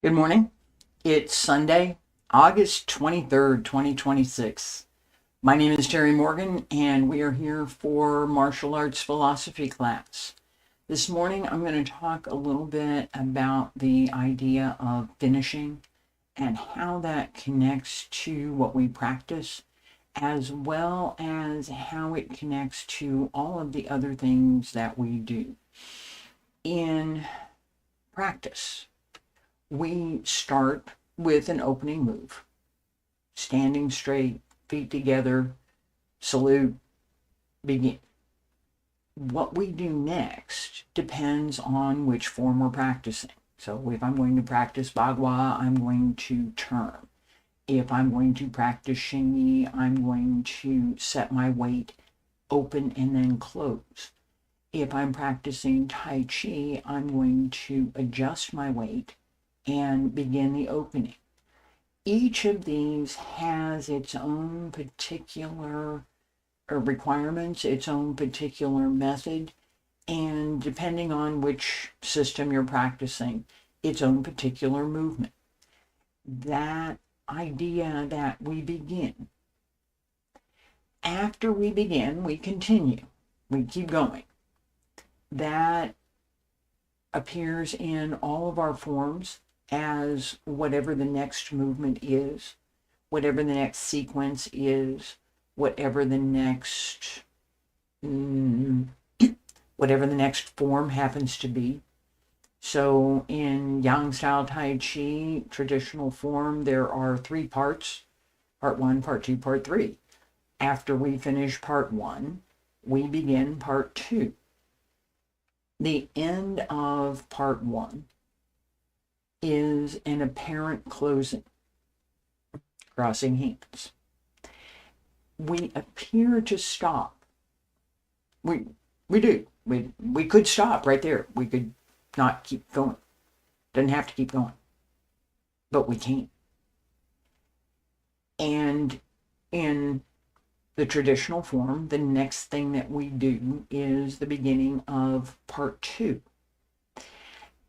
Good morning. It's Sunday, August 23rd, 2026. My name is Terry Morgan, and we are here for martial arts philosophy class. This morning, I'm going to talk a little bit about the idea of finishing and how that connects to what we practice, as well as how it connects to all of the other things that we do. In practice, we start with an opening move, standing straight, feet together, salute, begin. What we do next depends on which form we're practicing. So if I'm going to practice Bagua, I'm going to turn. If I'm going to practice Xingyi, I'm going to set my weight, open, and then close. If I'm practicing Tai Chi, I'm going to adjust my weight and begin the opening. Each of these has its own particular requirements, its own particular method, and depending on which system you're practicing, its own particular movement. That idea that we begin. After we begin, we continue. We keep going. That appears in all of our forms as whatever the next movement is, whatever the next sequence is, whatever the next whatever the next form happens to be. So in Yang style Tai Chi, traditional form, there are 3 parts: part 1, part 2, part 3. After we finish part 1, we begin part 2. The end of part 1 is an apparent closing, crossing hands. We appear to stop. We do. We could stop right there. We could not keep going. Doesn't have to keep going. But we can't. And in the traditional form, the next thing that we do is the beginning of part 2.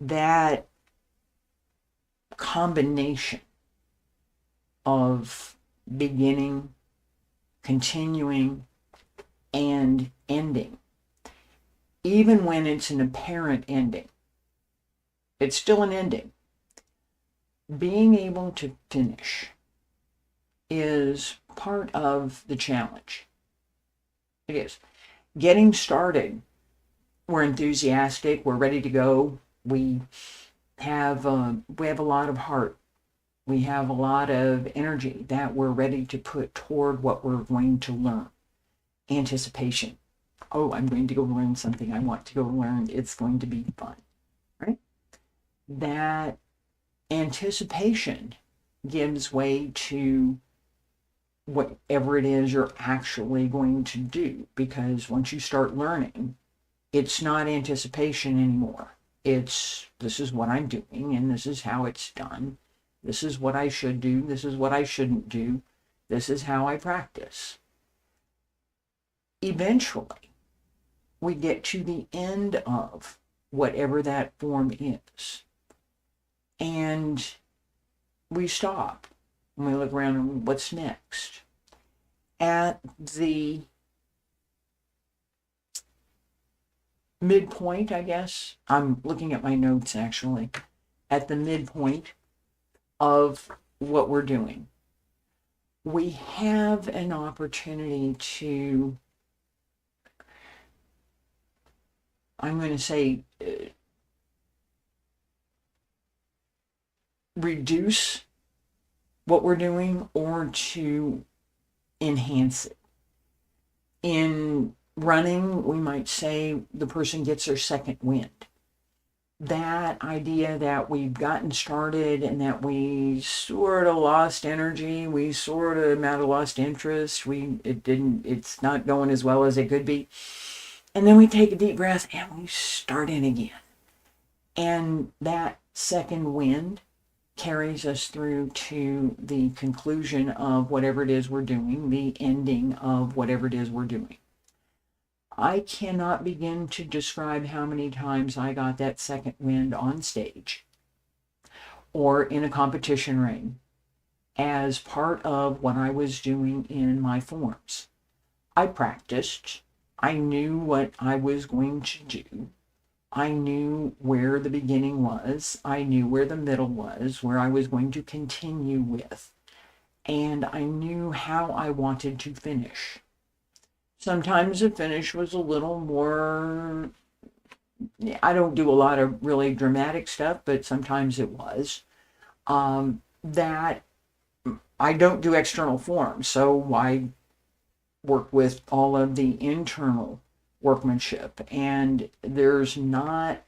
That combination of beginning, continuing, and ending, even when it's an apparent ending, it's still an ending. Being able to finish is part of the challenge. It is. Getting started, we're enthusiastic, we're ready to go, we have a lot of heart. We have a lot of energy that we're ready to put toward what we're going to learn. Anticipation. Oh, I'm going to go learn something I want to go learn. It's going to be fun, right? That anticipation gives way to whatever it is you're actually going to do, because once you start learning, it's not anticipation anymore. It's, this is what I'm doing, and this is how it's done. This is what I should do. This is what I shouldn't do. This is how I practice. Eventually, we get to the end of whatever that form is. And we stop and we look around and what's next? At the midpoint, I guess. I'm looking at my notes actually. At the midpoint of what we're doing, we have an opportunity to, I'm going to say, reduce what we're doing or to enhance it. In running, we might say the person gets their second wind. That idea that we've gotten started and that we sort of lost energy, we sort of might have lost interest, it's not going as well as it could be. And then we take a deep breath and we start in again. And that second wind carries us through to the conclusion of whatever it is we're doing, the ending of whatever it is we're doing. I cannot begin to describe how many times I got that second wind on stage, or in a competition ring as part of what I was doing in my forms. I practiced. I knew what I was going to do. I knew where the beginning was. I knew where the middle was, where I was going to continue with. And I knew how I wanted to finish. Sometimes the finish was a little more, I don't do a lot of really dramatic stuff, but sometimes it was. That I don't do external forms, so I work with all of the internal workmanship, and there's not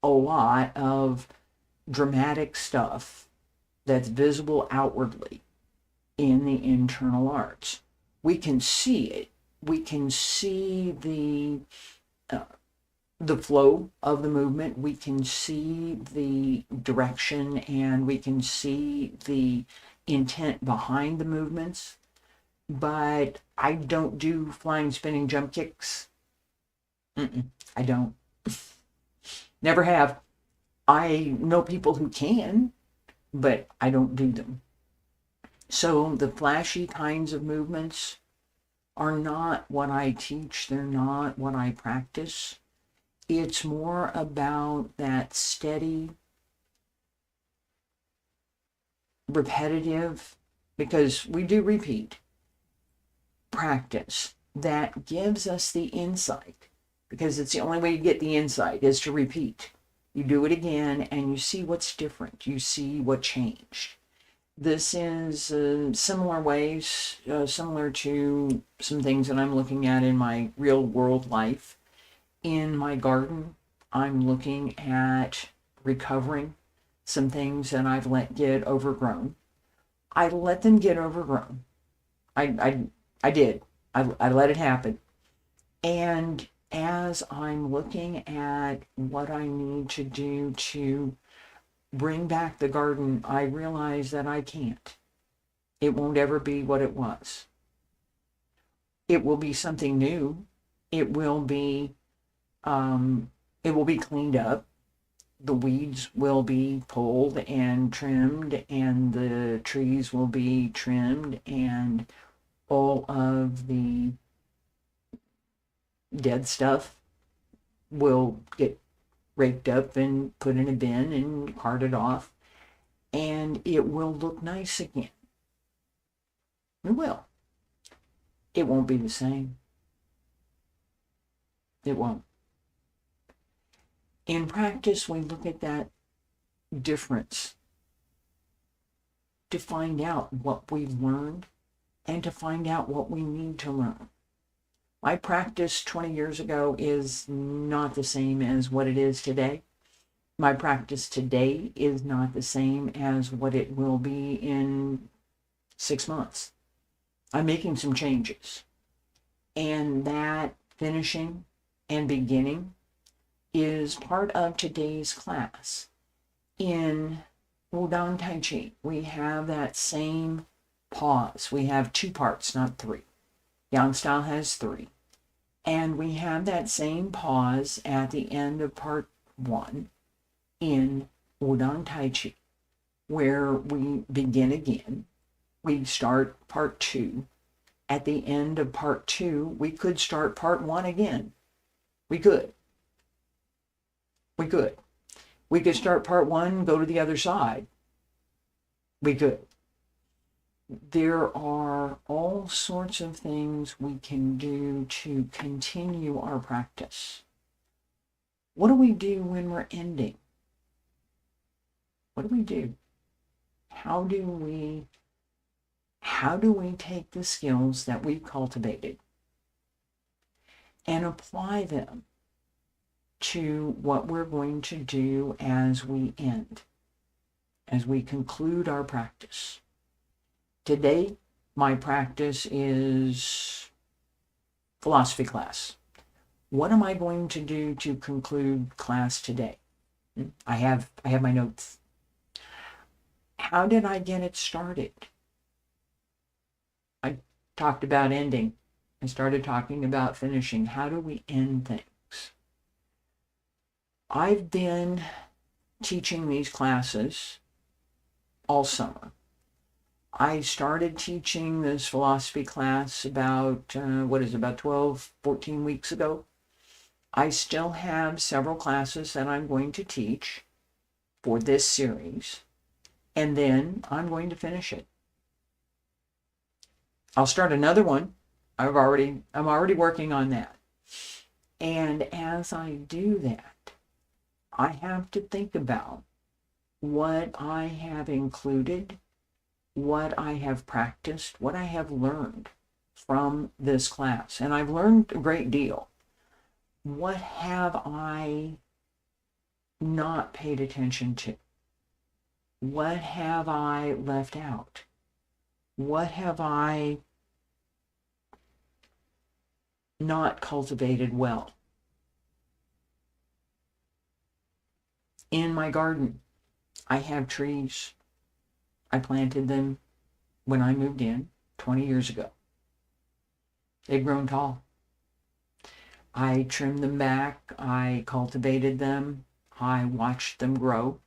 a lot of dramatic stuff that's visible outwardly in the internal arts. We can see it. We can see the flow of the movement. We can see the direction, and we can see the intent behind the movements. But I don't do flying, spinning, jump kicks. I don't. Never have. I know people who can, but I don't do them. So the flashy kinds of movements are not what I teach. They're not what I practice. It's more about that steady, repetitive, because we do repeat, practice that gives us the insight, because it's the only way you get the insight is to repeat. You do it again and you see what's different. You see what changed. This is similar ways, similar to some things that I'm looking at in my real world life. In my garden, I'm looking at recovering some things that I've let get overgrown. I let them get overgrown. I did. I let it happen. And as I'm looking at what I need to do to bring back the garden, I realize that I can't. It won't ever be what it was. It will be something new. It will be cleaned up. The weeds will be pulled and trimmed, and the trees will be trimmed, and all of the dead stuff will get raked up and put in a bin and carted off, and it will look nice again. It will. It won't be the same. It won't. In practice, we look at that difference to find out what we've learned and to find out what we need to learn. My practice 20 years ago is not the same as what it is today. My practice today is not the same as what it will be in 6 months. I'm making some changes. And that finishing and beginning is part of today's class. In Wudang Tai Chi, we have that same pause. We have 2 parts, not 3. Yang style has 3. And we have that same pause at the end of part 1 in Wudang Tai Chi, where we begin again. We start part 2. At the end of part 2, we could start part 1 again. We could. We could. We could start part 1, go to the other side. We could. There are all sorts of things we can do to continue our practice. What do we do when we're ending? What do we do? How do we take the skills that we've cultivated and apply them to what we're going to do as we end, as we conclude our practice? Today, my practice is philosophy class. What am I going to do to conclude class today? I have my notes. How did I get it started? I talked about ending. I started talking about finishing. How do we end things? I've been teaching these classes all summer. I started teaching this philosophy class about, about 12, 14 weeks ago. I still have several classes that I'm going to teach for this series, and then I'm going to finish it. I'll start another one. I'm already working on that. And as I do that, I have to think about what I have included, what I have practiced, what I have learned from this class. And I've learned a great deal. What have I not paid attention to? What have I left out? What have I not cultivated well? In my garden, I have trees. I planted them when I moved in 20 years ago. They've grown tall. I trimmed them back. I cultivated them. I watched them grow.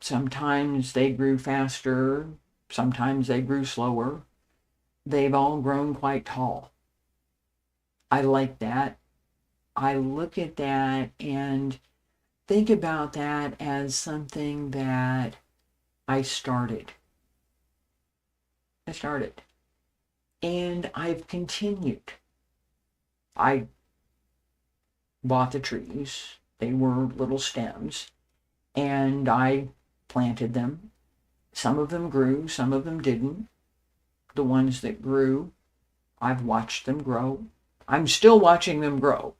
Sometimes they grew faster. Sometimes they grew slower. They've all grown quite tall. I like that. I look at that and think about that as something that I started. And I've continued. I bought the trees. They were little stems. And I planted them. Some of them grew, some of them didn't. The ones that grew, I've watched them grow. I'm still watching them grow.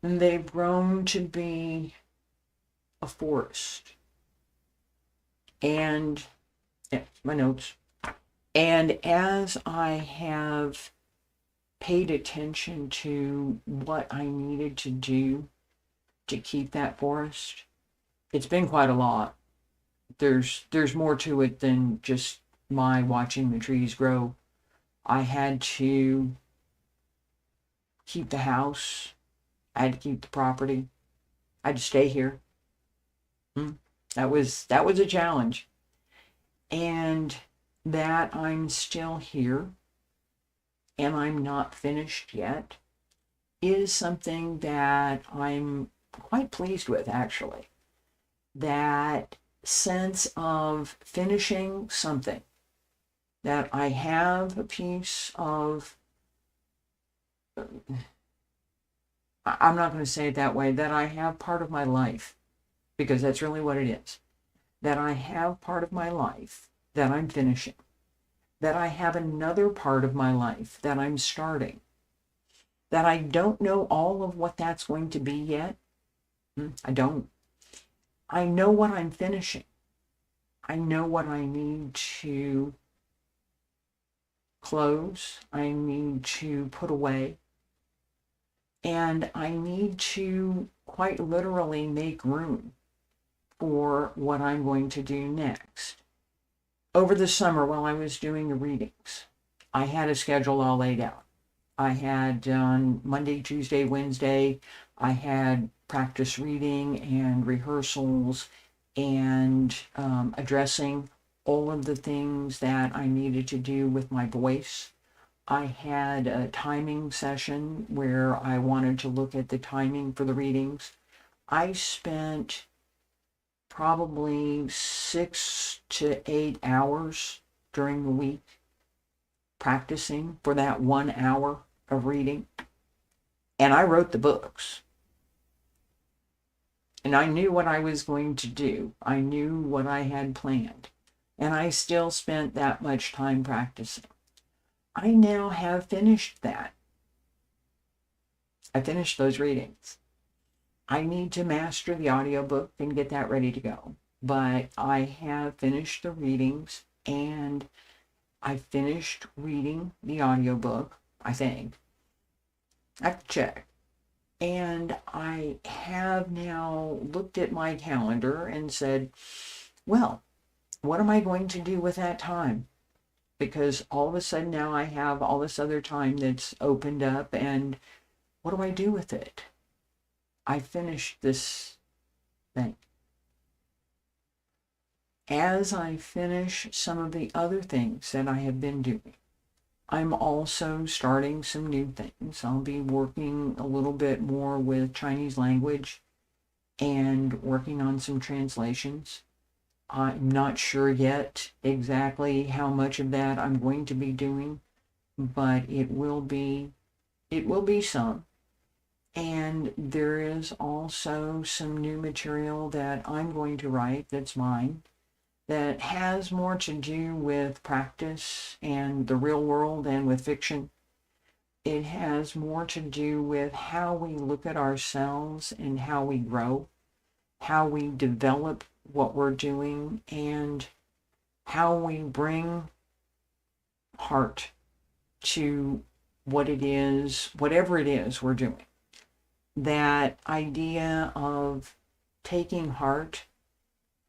And they've grown to be a forest. And, my notes. And as I have paid attention to what I needed to do to keep that forest, it's been quite a lot. There's more to it than just my watching the trees grow. I had to keep the house. I had to keep the property. I had to stay here. That was a challenge. And that I'm still here and I'm not finished yet is something that I'm quite pleased with, actually. That sense of finishing something, that I have a piece of, I'm not going to say it that way, that I have part of my life, because that's really what it is. That I have part of my life that I'm finishing. That I have another part of my life that I'm starting. That I don't know all of what that's going to be yet. I don't. I know what I'm finishing. I know what I need to close. I need to put away. And I need to quite literally make room for what I'm going to do next. Over the summer, while I was doing the readings, I had a schedule all laid out. I had on Monday, Tuesday, Wednesday, I had practice reading and rehearsals and addressing all of the things that I needed to do with my voice. I had a timing session where I wanted to look at the timing for the readings. I spent probably 6 to 8 hours during the week practicing for that 1 hour of reading. And I wrote the books. And I knew what I was going to do. I knew what I had planned. And I still spent that much time practicing. I now have finished that. I finished those readings. I need to master the audiobook and get that ready to go. But I have finished the readings and I finished reading the audiobook, I think. I have to check. And I have now looked at my calendar and said, well, what am I going to do with that time? Because all of a sudden now I have all this other time that's opened up, and what do I do with it? I finished this thing. as I finish some of the other things that I have been doing, I'm also starting some new things. I'll be working a little bit more with Chinese language and working on some translations. I'm not sure yet exactly how much of that I'm going to be doing, but it will be some. And there is also some new material that I'm going to write that's mine that has more to do with practice and the real world and with fiction. It has more to do with how we look at ourselves and how we grow, how we develop what we're doing, and how we bring heart to what it is, whatever it is we're doing. That idea of taking heart,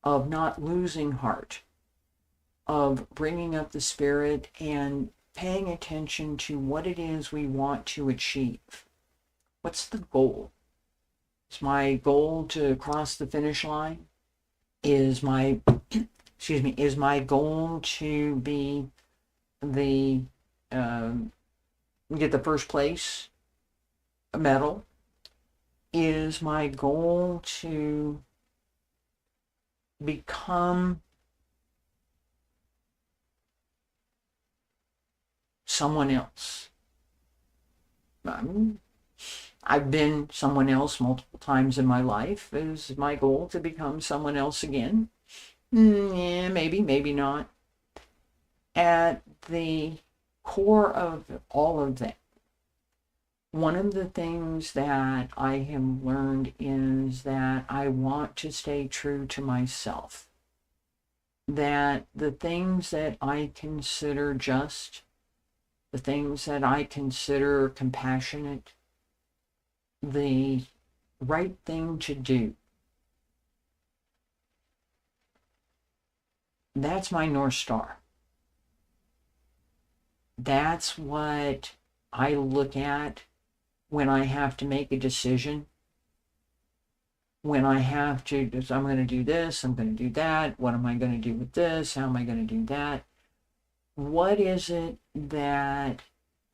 of not losing heart, of bringing up the spirit and paying attention to what it is we want to achieve. What's the goal? Is my goal to cross the finish line? Is my is my goal to be the get the first place medal? Is my goal to become someone else? I've been someone else multiple times in my life. Is my goal to become someone else again? Yeah, maybe, maybe not. At the core of all of that, one of the things that I have learned is that I want to stay true to myself. That the things that I consider just, the things that I consider compassionate, the right thing to do, that's my North Star. That's what I look at when I have to make a decision. When I have to, I'm going to do this, I'm going to do that, what am I going to do with this, how am I going to do that? What is it that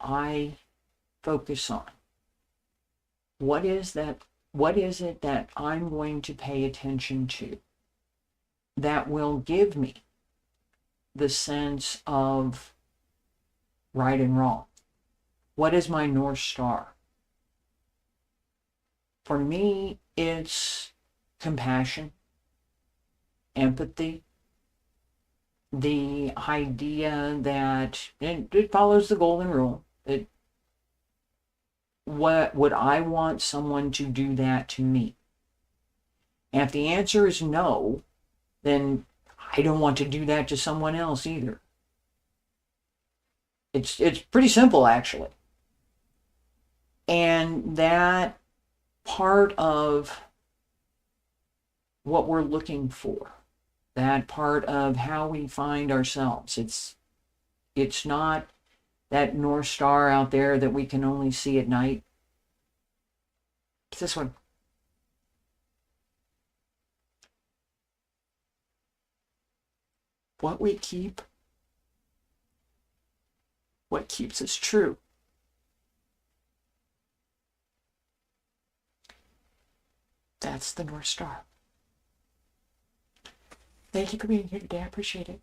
I focus on? What is it that I'm going to pay attention to that will give me the sense of right and wrong? What is my North Star? For me, it's compassion, empathy, the idea that it follows the golden rule. That what would I want someone to do that to me? And if the answer is no, then I don't want to do that to someone else either. It's pretty simple, actually. And that part of what we're looking for, that part of how we find ourselves, it's not that North Star out there that we can only see at night. It's this one. What we keep, what keeps us true. That's the North Star. Thank you for being here today. I appreciate it.